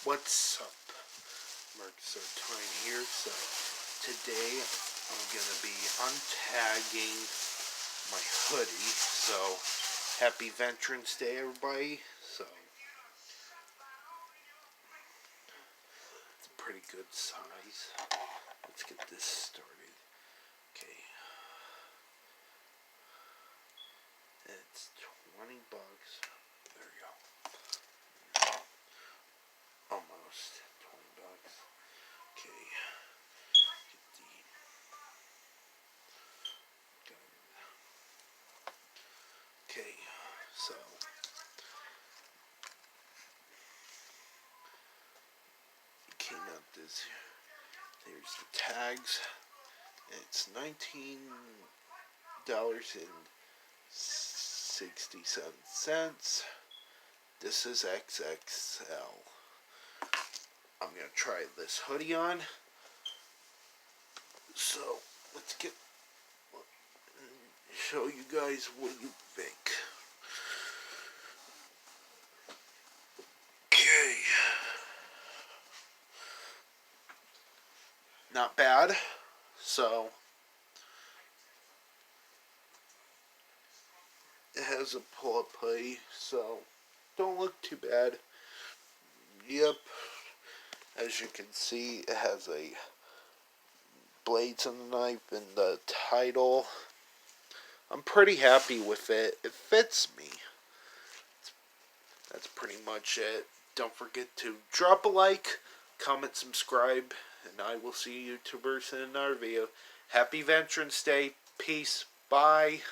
What's up? Mark Sartine here. So today I'm gonna be untagging my hoodie. So happy Veterans Day, everybody. So it's a pretty good size. Let's get this started. Okay. It's $20. There we go. Almost $20. Okay. Okay, so it came out this. There's the tags. It's $19.67. This is XXL. I'm gonna try this hoodie on. So let's show you guys what you think. Okay. Not bad. So it has a pull-up hoodie, so don't look too bad. Yep. As you can see, it has a blades on the knife and the title. I'm pretty happy with it. It fits me. That's pretty much it. Don't forget to drop a like, comment, subscribe, and I will see you YouTubers in another video. Happy Veterans Day. Peace. Bye.